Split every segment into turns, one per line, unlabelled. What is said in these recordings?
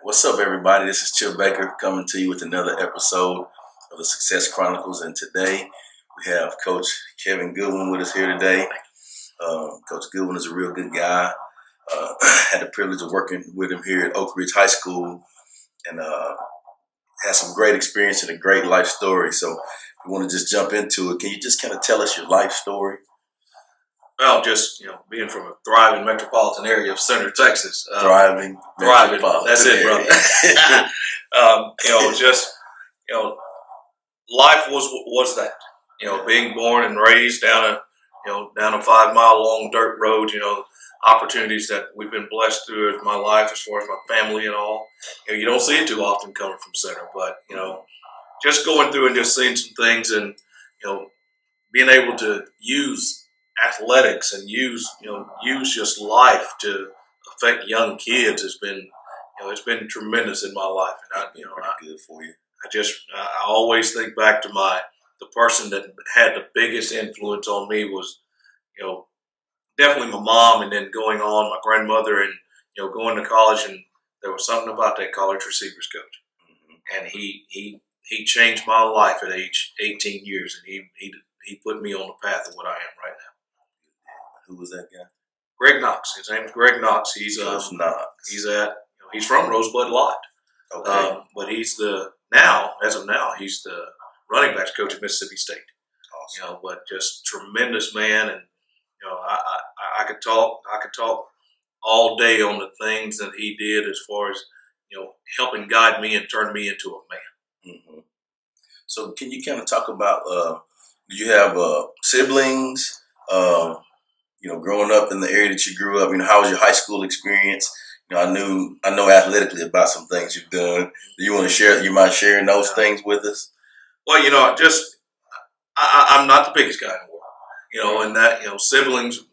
What's up, everybody? This is Chip Baker coming to you with another episode of the Success Chronicles. And today we have Coach Kevin Goodwin with us here today. Coach Goodwin is a real good guy. Had the privilege of working with him here at Oak Ridge High School, and had some great experience and a great life story. So we want to just jump into it. Can you just kind of tell us your life story?
Well, just, being from a thriving metropolitan area of Center, Texas.
Thriving.
That's it, brother. Life was that. Being born and raised down a 5 mile long dirt road. Opportunities that we've been blessed through in my life as far as my family and all. You don't see it too often coming from Center, but just going through and just seeing some things, and being able to use athletics and use just life to affect young kids has been, it's been tremendous in my life. And
Good for you.
I always think back to the person that had the biggest influence on me was, definitely my mom, and then going on my grandmother, and going to college. And there was something about that college receivers coach, and he changed my life at age 18 years, and he put me on the path of what I am right now.
Who was that guy?
Greg Knox. His name is Greg Knox. He's
Knox.
He's from Rosebud Lot.
Okay.
But he's the running backs coach at Mississippi State.
Awesome.
But just tremendous man, and I could talk all day on the things that he did as far as helping guide me and turn me into a man.
Mm-hmm. So can you kind of talk about do you have siblings? Growing up in the area that you grew up, how was your high school experience? I know athletically about some things you've done. Do you want to share? You mind sharing those things with us?
Well, I'm not the biggest guy in the world, and that, siblings,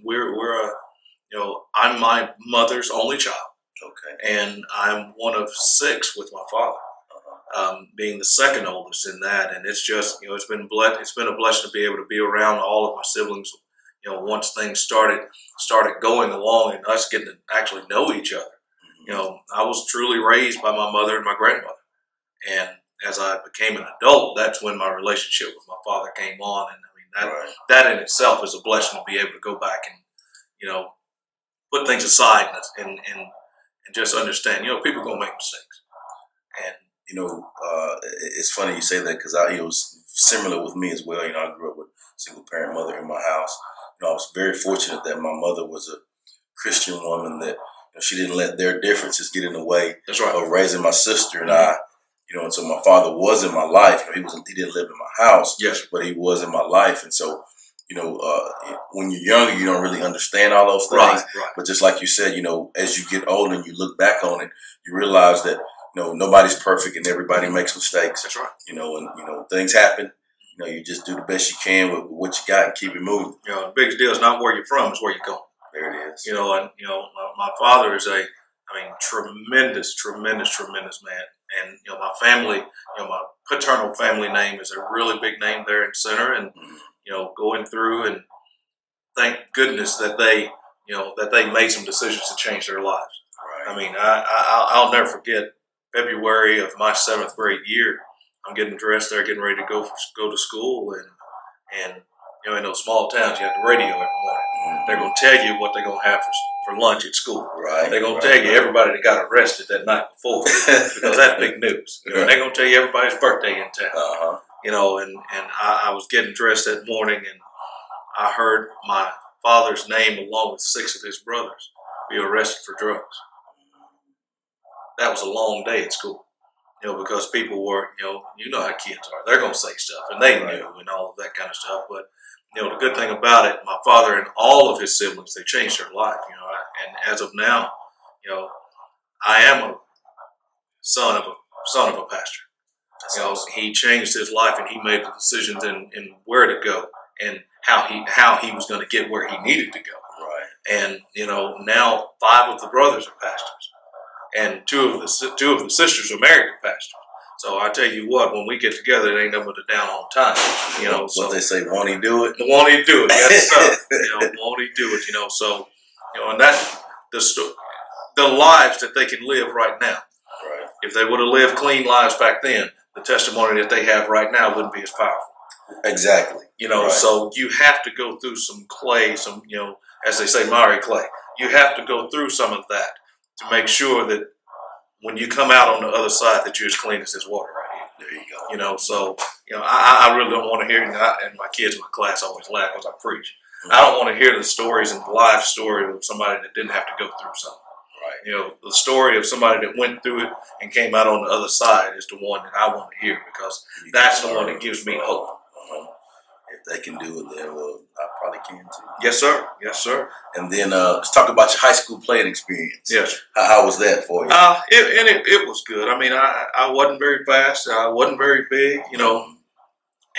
I'm my mother's only child.
Okay.
And I'm one of 6 with my father, being the second oldest in that. And it's just, it's been a blessing to be able to be around all of my siblings. Once things started going along and us getting to actually know each other. I was truly raised by my mother and my grandmother. And as I became an adult, that's when my relationship with my father came on. And that in itself is a blessing to be able to go back and, put things aside and just understand, people are going to make mistakes. And,
it's funny you say that, because it was similar with me as well. I grew up with a single parent mother in my house. I was very fortunate that my mother was a Christian woman, that she didn't let their differences get in the way of raising my sister and I. And so my father was in my life. He didn't live in my house,
yes,
but he was in my life. And so, when you're younger, you don't really understand all those things.
Right.
But just like you said, as you get older and you look back on it, you realize that nobody's perfect and everybody makes mistakes.
That's right.
And things happen. You just do the best you can with what you got and keep it moving.
The biggest deal is not where you're from, it's where you're going.
There it is.
My father is tremendous man. And, my family, my paternal family name is a really big name there in Center. And, going through, and thank goodness that they made some decisions to change their lives.
Right.
I'll never forget February of my 7th grade year. I'm getting dressed there, getting ready to go to school, and in those small towns, you have the radio every morning. They're going to tell you what they're going to have for lunch at school.
Right.
They're going to tell you everybody that got arrested that night before, because that's big news. They're going to tell you everybody's birthday in town. And I was getting dressed that morning, and I heard my father's name along with 6 of his brothers be arrested for drugs. That was a long day at school. Because people were, you know how kids are. They're going to say stuff, and they knew, and all of that kind of stuff. But, the good thing about it, my father and all of his siblings, they changed their life, and as of now, I am a son of a pastor. He changed his life, and he made the decisions in where to go and how he was going to get where he needed to go.
Right.
And, now 5 of the brothers are pastors. And 2 of the sisters are married to pastors. So I tell you what, when we get together, it ain't nothing but a down on time.
What they say, won't he do it?
Won't he do it? Yes, sir. Won't he do it? So, and that's the lives that they can live right now.
Right.
if they would have lived clean lives back then, the testimony that they have right now wouldn't be as powerful.
Exactly.
You know,
right.
So you have to go through some clay, some, you know, as they say, miry clay. You have to go through some of that to make sure that when you come out on the other side that you're as clean as this water right here.
There you go.
You know, so, you know, I really don't want to hear, and my kids in my class always laugh as I preach. Mm-hmm. I don't want to hear the stories and the life story of somebody that didn't have to go through something. Right. You know, the story of somebody that went through it and came out on the other side is the one that I want to hear, because that's the one that gives me hope.
If they can do it, then I probably can too.
Yes, sir. Yes, sir.
And then let's talk about your high school playing experience.
Yes.
How was that for you?
It was good. I mean, I wasn't very fast. I wasn't very big, you know,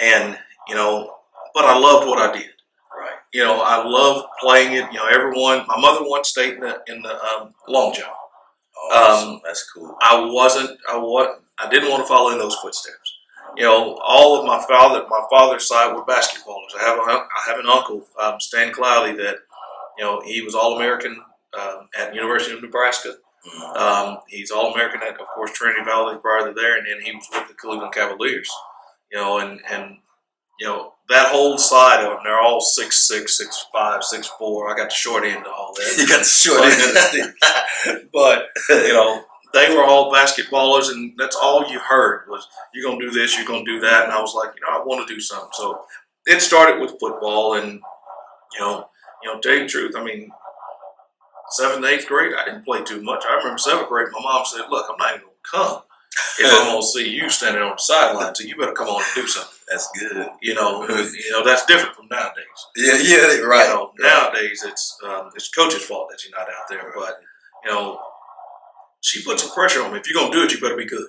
and, you know, but I loved what I did.
Right.
You know, I loved playing it. You know, my mother won state in the long jump.
Awesome. That's cool.
I didn't want to follow in those footsteps. You know, all of my father's side were basketballers. I have an uncle, Stan Cloudy, that, you know, he was All-American at University of Nebraska. He's All-American at, of course, Trinity Valley prior to there, and then he was with the Cleveland Cavaliers. You know, and you know, that whole side of them, they're all 6'6", 6'5", 6'4". I got the short end of all that.
You got the short end of the stick.
But, you know, they were all basketballers, and that's all you heard was, you're going to do this, you're going to do that. And I was like, you know, I want to do something. So it started with football, and, you know, to tell you the truth, I mean, 7th, 8th grade, I didn't play too much. I remember 7th grade, my mom said, look, I'm not even going to come if I'm going to see you standing on the sideline, so you better come on and do something.
That's good.
You know, that's different from nowadays.
Yeah, right.
You know, nowadays it's coach's fault that you're not out there. But, you know, she put some pressure on me. If you're going to do it, you better be good.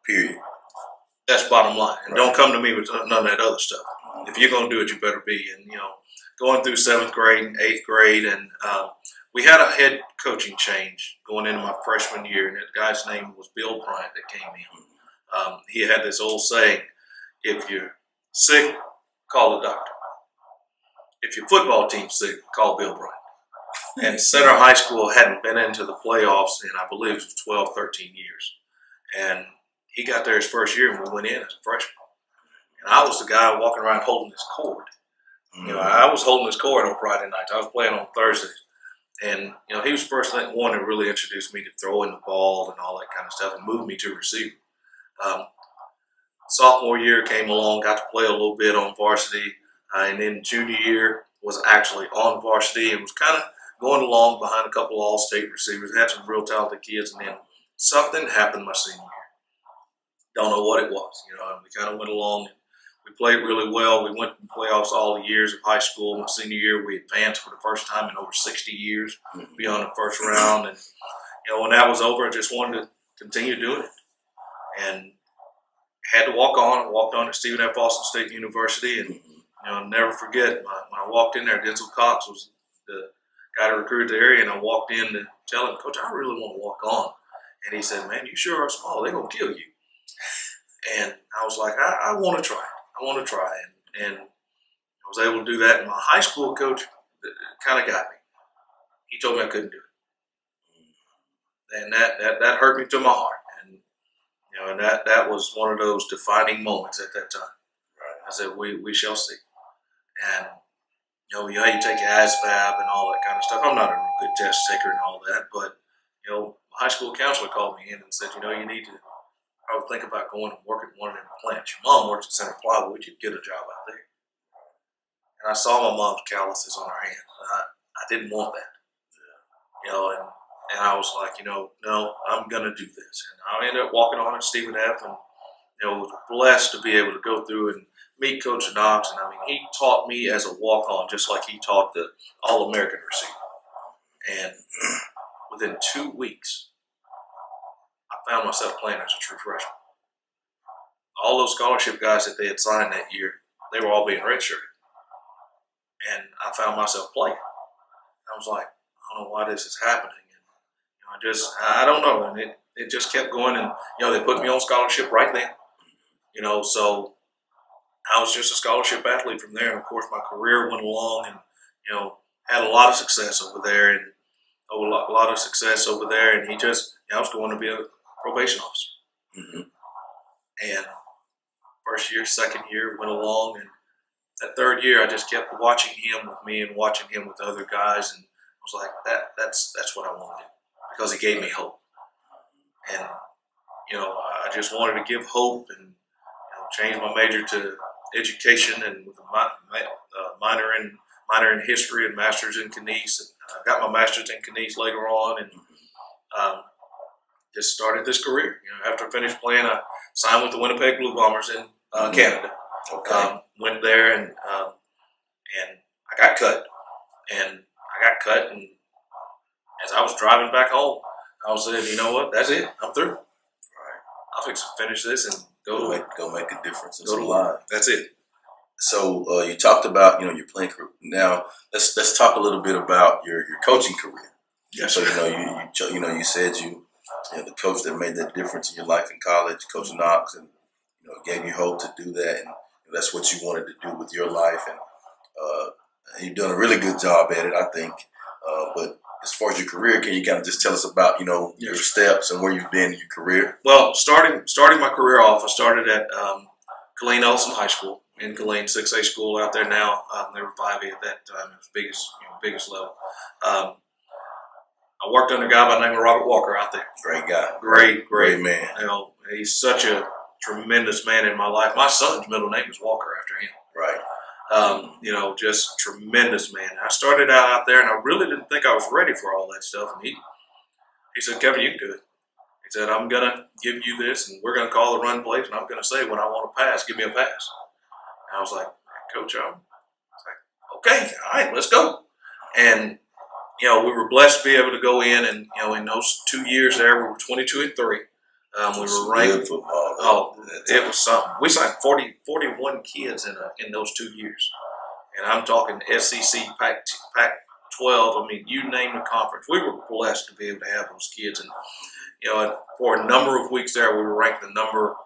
Period.
That's bottom line. And don't come to me with none of that other stuff. If you're going to do it, you better be. And, you know, going through 7th grade and 8th grade, and we had a head coaching change going into my freshman year, and that guy's name was Bill Bryant that came in. He had this old saying, if you're sick, call the doctor. If your football team's sick, call Bill Bryant. And Center High School hadn't been into the playoffs in, I believe, it was 12, 13 years. And he got there his first year, and we went in as a freshman. And I was the guy walking around holding his cord. You know, I was holding his cord on Friday nights. I was playing on Thursdays. And, you know, he was the first one that really introduced me to throwing the ball and all that kind of stuff, and moved me to receiver. Sophomore year came along, got to play a little bit on varsity, and then junior year was actually on varsity and was kind of going along behind a couple of all-state receivers. Had some real talented kids, and then something happened my senior year. Don't know what it was, you know, and we kind of went along. And we played really well. We went to playoffs all the years of high school. My senior year, we advanced for the first time in over 60 years beyond the first round. And, you know, when that was over, I just wanted to continue doing it. And had to walk on. I walked on to Stephen F. Austin State University, and, you know, I'll never forget, when I walked in there, Denzel Cox was the guy that recruited the area, and I walked in to tell him, Coach, I really want to walk on. And he said, man, you sure are small. They're going to kill you. And I was like, I want to try it. I want to try it. And I was able to do that. And my high school coach kind of got me. He told me I couldn't do it. And that hurt me to my heart. And, you know, and that was one of those defining moments at that time. Right. I said, we shall see. And, you know, you take your ASVAB and all that kind of stuff. I'm not a real good test taker and all that, but, you know, my high school counselor called me in and said, you know, you need to probably think about going and working at one of them plants. Your mom works at Center Plywood. You'd get a job out there. And I saw my mom's calluses on her hands. I didn't want that. You know, and I was like, you know, no, I'm going to do this. And I ended up walking on at Stephen F. and, you know, was blessed to be able to go through and meet Coach Knox. And I mean, he taught me as a walk-on just like he taught the All-American receiver. And within 2 weeks, I found myself playing as a true freshman. All those scholarship guys that they had signed that year, they were all being redshirted. And I found myself playing. I was like, I don't know why this is happening. And, you know, I don't know. And it just kept going. And, you know, they put me on scholarship right then. You know, so I was just a scholarship athlete from there. And, of course, my career went along and, you know, had a lot of success over there. And a lot of success over there. And he just, you know, I was going to be a probation officer. And first year, second year went along, and that third year I just kept watching him with me and watching him with other guys, and I was like, that's what I want to do, because he gave me hope. And I just wanted to give hope, and change my major to education, and with a minor in history and master's in kines. I got my master's in kines later on, and just started this career. After I finished playing, I signed with the Winnipeg Blue Bombers in Canada.
Okay.
Went there, and I got cut. And as I was driving back home, I was saying, you know what? That's it. I'm through.
Right.
I'll finish this and go
make a difference in
go to
some
life.
lives.
That's it.
So you talked about your playing career. Now let's talk a little bit about your coaching career.
Yes.
So you said the coach that made that difference in your life in college, Coach Knox, and gave you hope to do that, and that's what you wanted to do with your life, and you've done a really good job at it, I think. But as far as your career, can you kind of just tell us about your steps and where you've been in your career?
Well, starting my career off, I started at Killeen Ellison High School in Killeen, 6A school out there now. They were 5A at that time. It was biggest level. I worked under a guy by the name of Robert Walker out there.
Great guy.
Great
man.
He's such a tremendous man in my life. My son's middle name is Walker after him.
Right.
Just tremendous man. I started out there, and I really didn't think I was ready for all that stuff. And he said, Kevin, you can do it. He said, I'm going to give you this, and we're going to call the run plays, and I'm going to say when I want to pass, give me a pass. And I was like, Coach, okay, all right, let's go. And we were blessed to be able to go in, and in those 2 years there, we were 22-3. We were ranked.
Football.
Oh, it was something. We signed 41 kids in those 2 years, and I'm talking SEC, Pac-12. I mean, you name the conference. We were blessed to be able to have those kids, and for a number of weeks there, we were ranked the number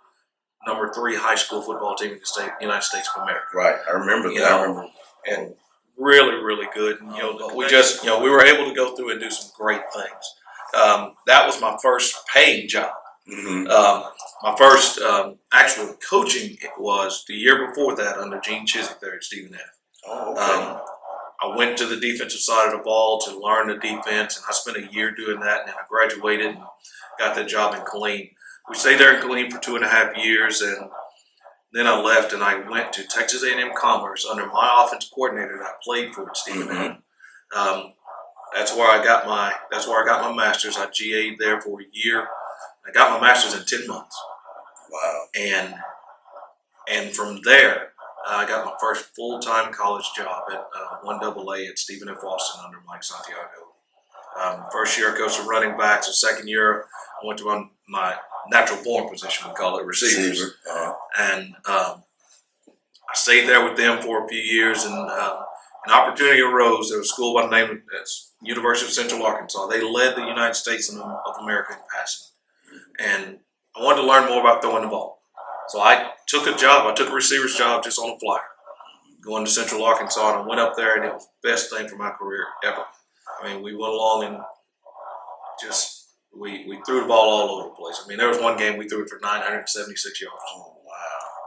3 high school football team in the United States of America.
Right, I remember that. I remember.
And really, really good. And, we were able to go through and do some great things. That was my first paying job. My first actual coaching was the year before that under Gene Chiswick there at Stephen F.
Oh, okay.
I went to the defensive side of the ball to learn the defense, and I spent a year doing that, and then I graduated and got that job in Killeen. We stayed there in Killeen for 2.5 years, and then I left and I went to Texas A&M Commerce under my offensive coordinator that I played for at Stephen F. That's where I got my master's. I GA'd there for a year. I got my master's in 10 months.
Wow.
And from there, I got my first full-time college job at 1AA at Stephen F. Austin under Mike Santiago. First year I coached the running backs. The second year I went to my natural born position, we call it receivers. And I stayed there with them for a few years, and an opportunity arose. There was a school by the name of University of Central Arkansas. They led the United States of America in passing. And I wanted to learn more about throwing the ball. So I took a job. I took a receiver's job just on a flyer, going to Central Arkansas, and I went up there, and it was the best thing for my career ever. I mean, we went along and just we threw the ball all over the place. I mean, there was one game we threw it for 976 yards.
Oh,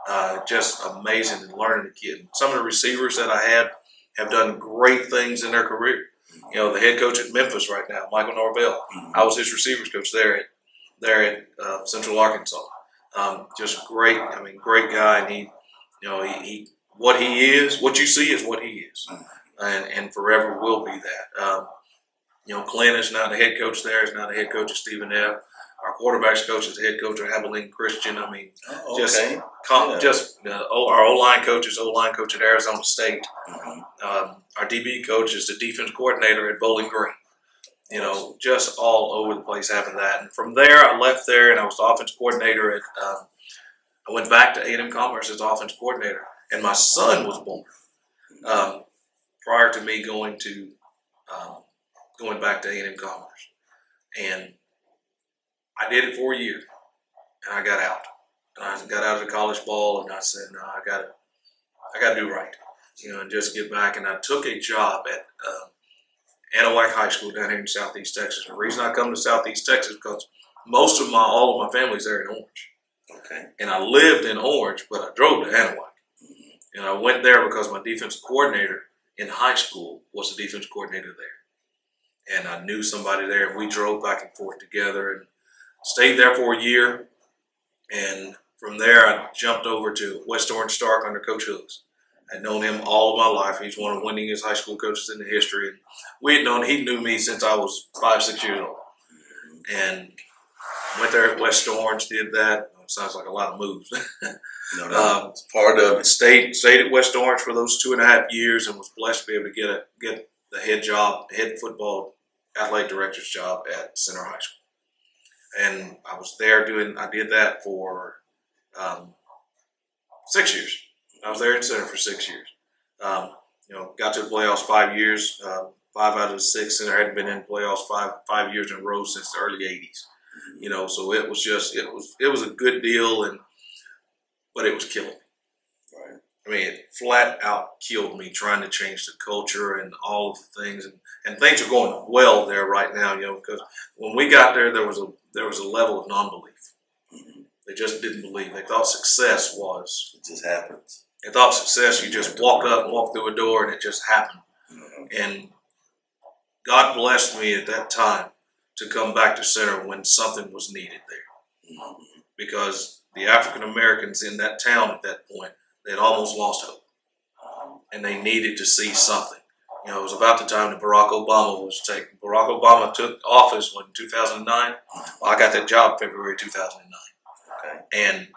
wow.
Just amazing, and learning the kid. Some of the receivers that I had have done great things in their career. The head coach at Memphis right now, Michael Norvell, I was his receivers coach there at Central Arkansas. Just great. I mean, great guy, and he what you see is what he is, and forever will be that. Clint is now the head coach there. He's now the head coach of Stephen F. Our quarterbacks coach is the head coach of Abilene Christian. I mean, our O-line coach is O-line coach at Arizona State. Our DB coach is the defense coordinator at Bowling Green. Just all over the place having that. And from there, I left there, and I was the offense coordinator at. I went back to A&M Commerce as offense coordinator, and my son was born prior to me going back to A&M Commerce, and I did it for a year, and I got out. And I got out of the college ball, and I said, no, I got to do right, and just get back. And I took a job at Anahuac High School down here in Southeast Texas. The reason I come to Southeast Texas is because all of my family's there in Orange.
Okay.
And I lived in Orange, but I drove to Anahuac. And I went there because my defensive coordinator in high school was the defensive coordinator there. And I knew somebody there, and we drove back and forth together and stayed there for a year. And from there, I jumped over to West Orange Stark under Coach Hooks. I'd known him all of my life. He's one of the winningest high school coaches in the history. And he knew me since I was 5, 6 years old. And went there at West Orange, did that. Sounds like a lot of moves.
No, it's part of it.
Stayed at West Orange for those 2.5 years and was blessed to be able to get the head football athletic director's job at Center High School. And I was there I did that for 6 years. I was there in Center for 6 years. Got to the playoffs 5 years. 5 out of the 6. Center hadn't been in the playoffs five years in a row since the early '80s. So it was a good deal, but it was killing me.
Right.
I mean, it flat out killed me trying to change the culture and all of the things, and things are going well there right now. Because when we got there, there was a level of non-belief.
Mm-hmm.
They just didn't believe. They thought success was.
It just happens.
They thought success, you just walk up and walk through a door and it just happened.
Mm-hmm.
And God blessed me at that time to come back to Center when something was needed there.
Mm-hmm.
Because the African Americans in that town at that point, they had almost lost hope. And they needed to see something. It was about the time that Barack Obama was taken. Barack Obama took office in 2009. Well, I got that job February 2009.
Okay.
And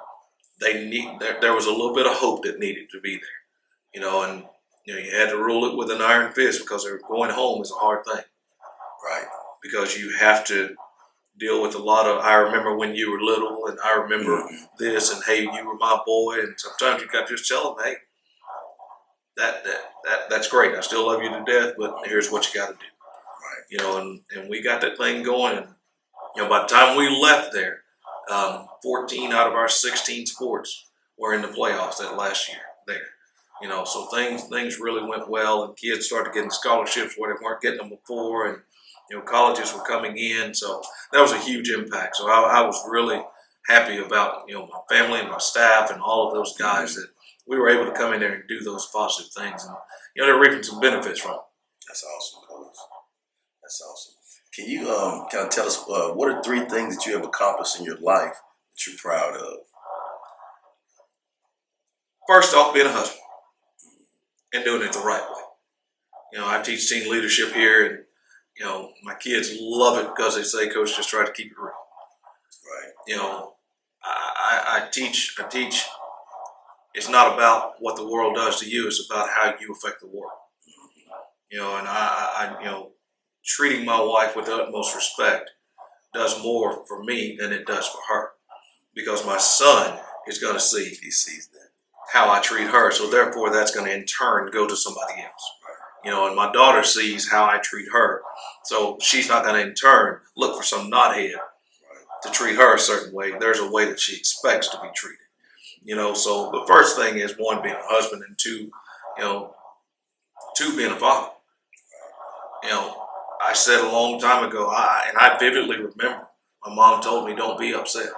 there was a little bit of hope that needed to be there. And you had to rule it with an iron fist because going home is a hard thing.
Right.
Because you have to deal with a lot of, I remember when you were little, and I remember this, and hey, you were my boy, and sometimes you got to just tell them, hey, that's great. I still love you to death, but here's what you got to do.
Right.
And we got that thing going, and by the time we left there, 14 out of our 16 sports were in the playoffs that last year there. So things really went well, and kids started getting scholarships where they weren't getting them before, and colleges were coming in, so that was a huge impact. So I was really happy about my family and my staff and all of those guys that we were able to come in there and do those positive things, and they're reaping some benefits from it.
That's awesome, Coach. That's awesome. Can you kind of tell us what are 3 things that you have accomplished in your life that you're proud of?
First off, being a husband and doing it the right way. I teach teen leadership here, and my kids love it because they say, Coach, just try to keep it real.
Right.
I teach. It's not about what the world does to you. It's about how you affect the world. And I treating my wife with the utmost respect does more for me than it does for her, because my son is going to see.
He sees that.
How I treat her. So therefore, that's going to in turn go to somebody else. And my daughter sees how I treat her. So she's not going to in turn look for some knothead to treat her a certain way. There's a way that she expects to be treated. So the first thing is, 1, being a husband, and 2, 2, being a father. I said a long time ago, and I vividly remember, my mom told me, don't be upset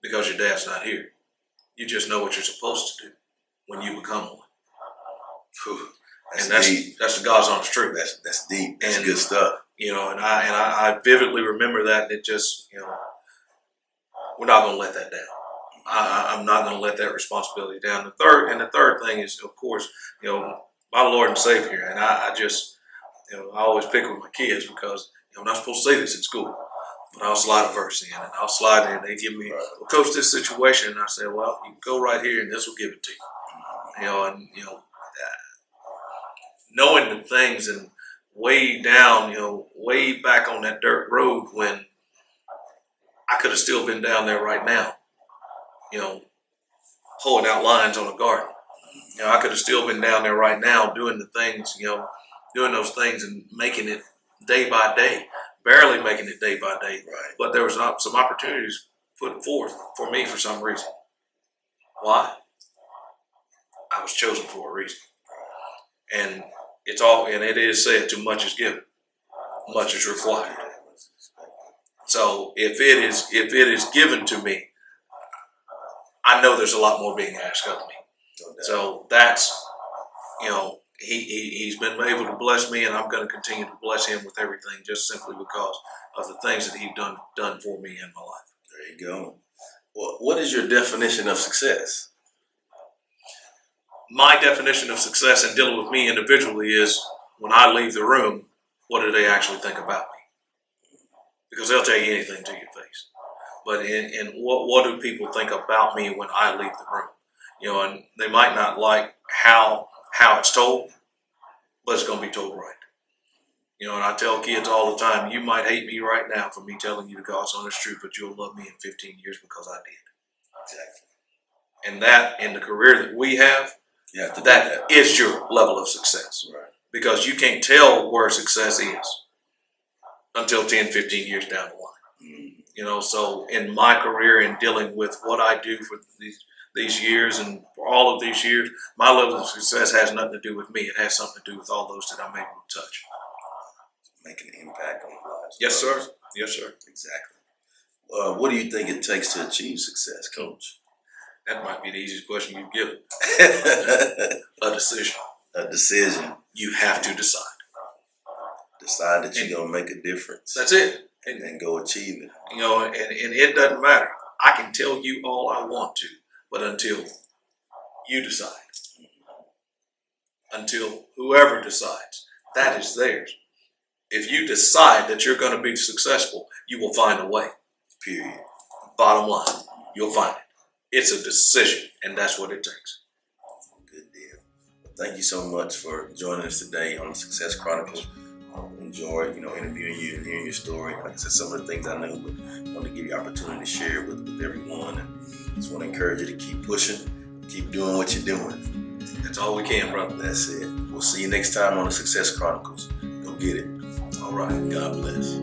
because your dad's not here. You just know what you're supposed to do when you become one.
Whew.
That's the God's honest truth.
That's deep. That's good stuff.
And I vividly remember that, and it just, we're not going to let that down. I'm not going to let that responsibility down. The third thing is, of course, my Lord and Savior, and I just, I always pick with my kids because I'm not supposed to say this in school, but I'll slide a verse in, and I'll slide in. They give me, well, Coach, this situation, and I say, well, you can go right here, and this will give it to you. Knowing the things, and way down, way back on that dirt road when I could have still been down there right now, pulling out lines on a garden. I could have still been down there right now doing the things, doing those things and making it day by day, barely making it day by day.
Right.
But there was some opportunities put forth for me for some reason. Why? I was chosen for a reason. And it is said, too much is given, much is required. So if it is given to me, I know there's a lot more being asked of me.
No doubt.
So that's, you know, he's been able to bless me, and I'm going to continue to bless him with everything, just simply because of the things that he's done for me in my life.
There you go. Well, what is your definition of success?
My definition of success in dealing with me individually is when I leave the room, what do they actually think about me? Because they'll tell you anything to your face. But in what do people think about me when I leave the room? You know, and they might not like how it's told, but it's going to be told right. You know, and I tell kids all the time, you might hate me right now for me telling you the God's honest truth, but you'll love me in 15 years because I did.
Exactly.
And that, in the career that we have, that is your level of success.
Right.
Because you can't tell where success is until 10, 15 years down the line. Mm-hmm. You know, so in my career and dealing with what I do for these years and for all of these years, my level of success has nothing to do with me. It has something to do with all those that I'm able to touch.
Making an impact on lives.
Yes, sir. Yes, sir.
Exactly. What do you think it takes to achieve success, Coach?
That might be the easiest question you've given. A decision.
A decision.
You have to decide.
Decide that you're going to make a difference.
That's it.
And then go achieve it.
You know, and it doesn't matter. I can tell you all I want to, but until you decide, until whoever decides, that is theirs. If you decide that you're going to be successful, you will find a way.
Period.
Bottom line, you'll find it. It's a decision, and that's what it takes.
Good deal. Well, thank you so much for joining us today on the Success Chronicles. Enjoyed, interviewing you and hearing your story. Like I said, some of the things I knew, but I want to give you the opportunity to share with everyone. And just want to encourage you to keep pushing, keep doing what you're doing.
That's all we can, brother.
That's it. We'll see you next time on the Success Chronicles. Go get it.
All right.
God bless.